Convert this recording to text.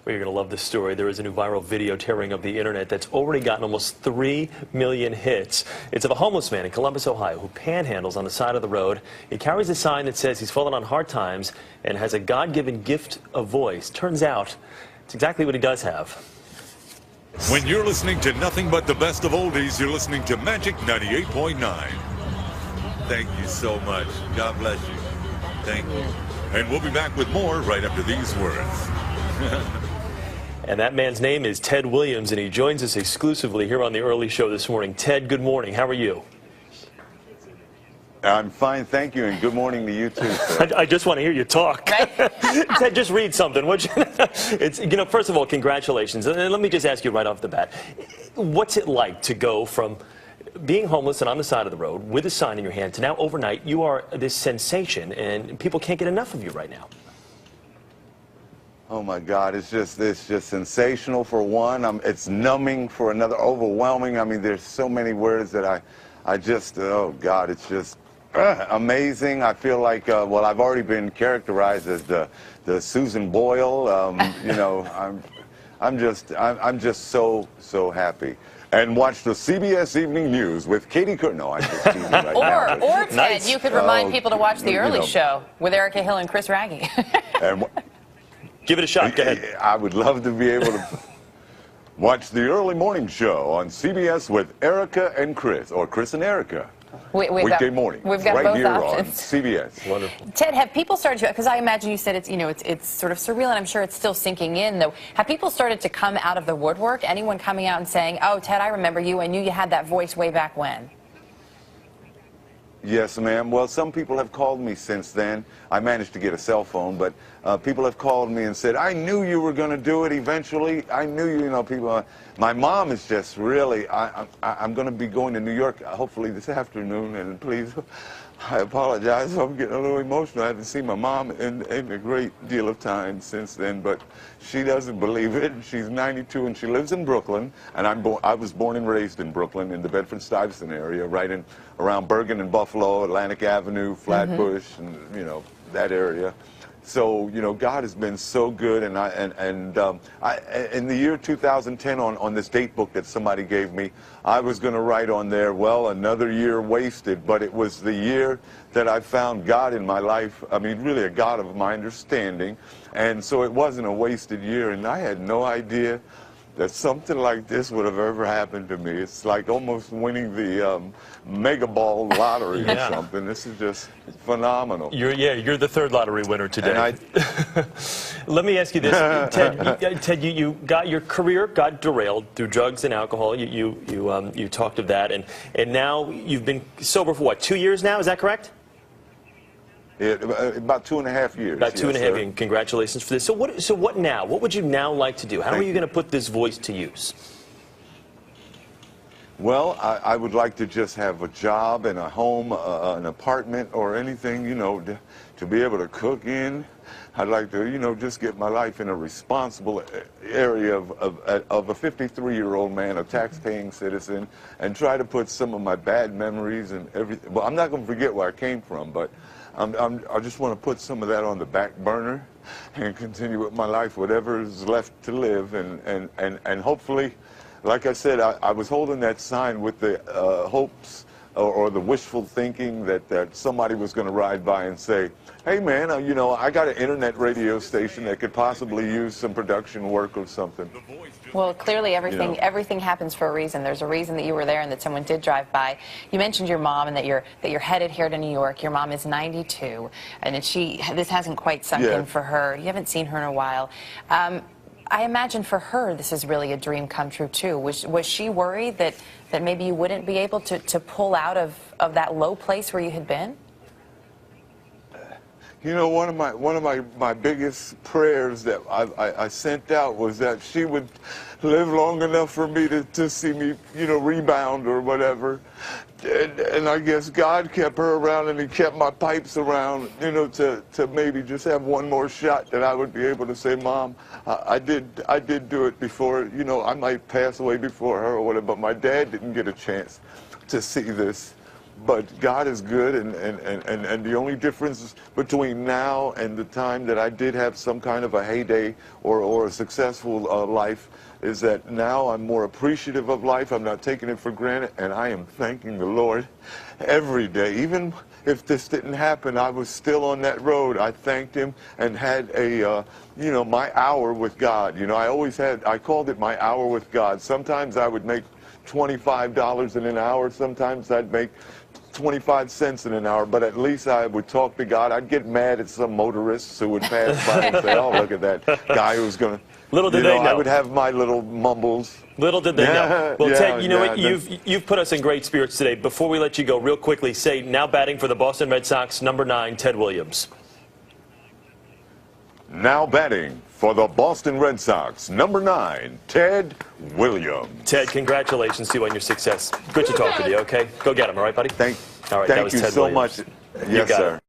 Well, you're going to love this story. There is a new viral video tearing up the internet that's already gotten almost 3 million hits. It's of a homeless man in Columbus, Ohio, who panhandles on the side of the road. He carries a sign that says he's fallen on hard times and has a God-given gift of voice. Turns out it's exactly what he does have. When you're listening to nothing but the best of oldies, you're listening to Magic 98.9. Thank you so much. God bless you. Thank you. And we'll be back with more right after these words. And that man's name is Ted Williams, and he joins us exclusively here on the Early Show this morning. Ted, good morning. How are you? I'm fine, thank you, and good morning to you too, sir. I just want to hear you talk. Ted, just read something. First of all, congratulations. And let me just ask you right off the bat, what's it like to go from being homeless and on the side of the road with a sign in your hand to now overnight you are this sensation and people can't get enough of you right now? Oh my God, it's just sensational for one. It's numbing for another, overwhelming. I mean, there's so many words that I just, oh God, it's just amazing. I feel like, well, I've already been characterized as the Susan Boyle. You know, I'm just so happy. And watch the CBS Evening News with Katie Couric. No, I'm just teasing right now. Or Ted, nice. You could remind people to watch The Early Show with Erica Hill and Chris Raggi. Give it a shot. Go ahead. I would love to be able to watch the early morning show on CBS with Erica and Chris, or Chris and Erica. Weekday morning. We've got right both here options. On CBS. Wonderful. Ted, have people started to, because I imagine you said it's sort of surreal, and I'm sure it's still sinking in, though. Have people started to come out of the woodwork? Anyone coming out and saying, oh, Ted, I remember you. I knew you had that voice way back when. Yes, ma'am. Well, some people have called me since then. I managed to get a cell phone, but people have called me and said, I knew you were going to do it eventually. I knew you know, people. My mom is just really, I'm going to be going to New York hopefully this afternoon, and please, I apologize. I'm getting a little emotional. I haven't seen my mom in a great deal of time since then, but she doesn't believe it. She's 92 and she lives in Brooklyn, and I was born and raised in Brooklyn in the Bedford-Stuyvesant area, right around Bergen and Buffalo, Atlantic Avenue, Flatbush, and you know, that area. So, you know, God has been so good, and in the year 2010, on this date book that somebody gave me, I was going to write on there, well, another year wasted, but it was the year that I found God in my life. I mean, really a God of my understanding, and so it wasn't a wasted year, and I had no idea that something like this would have ever happened to me. It's like almost winning the Mega Ball lottery or something. This is just phenomenal. You're the third lottery winner today. Let me ask you this, Ted. You got your career got derailed through drugs and alcohol. You talked of that, and now you've been sober for what, 2 years now? Is that correct? About 2.5 years. About 2.5 years. And congratulations for this. So what now? What would you now like to do? How are you going to put this voice to use? Well, I would like to just have a job and a home, an apartment or anything, you know, to be able to cook in. I'd like to, you know, just get my life in a responsible area of a 53-year-old man, a tax-paying citizen, and try to put some of my bad memories and everything. Well, I'm not going to forget where I came from, but I just want to put some of that on the back burner and continue with my life, whatever is left to live, and hopefully, like I said, I was holding that sign with the hopes or the wishful thinking that somebody was going to ride by and say, hey man, you know, I got an internet radio station that could possibly use some production work or something. Well, clearly everything happens for a reason. There's a reason that you were there and that someone did drive by. You mentioned your mom and that you're headed here to New York. Your mom is 92, and this hasn't quite sunk in for her. You haven't seen her in a while. I imagine for her this is really a dream come true too. Was she worried that maybe you wouldn't be able to pull out of that low place where you had been? You know, one of my biggest prayers that I sent out was that she would live long enough for me to see me, you know, rebound or whatever. And I guess God kept her around, and he kept my pipes around, you know, to maybe just have one more shot that I would be able to say, Mom, I did do it before. You know, I might pass away before her or whatever, but my dad didn't get a chance to see this. But God is good, and the only difference between now and the time that I did have some kind of a heyday or a successful life is that now I'm more appreciative of life. I'm not taking it for granted, and I am thanking the Lord every day. Even if this didn't happen, I was still on that road. I thanked Him and had a, my hour with God. I called it my hour with God. Sometimes I would make $25 in an hour. Sometimes I'd make 25 cents in an hour, but at least I would talk to God. I'd get mad at some motorists who would pass by and say, oh, look at that guy who's going to... Little did they know. I would have my little mumbles. Little did they know. Well, Ted, you know what? yeah. You've put us in great spirits today. Before we let you go, real quickly, say now batting for the Boston Red Sox, number 9, Ted Williams. Now batting for the Boston Red Sox, number 9, Ted Williams. Ted, congratulations to you on your success. Good to talk with you, okay? Go get him, all right, buddy? Thank all right, that was you Ted so Williams. much. Yes, got sir. it.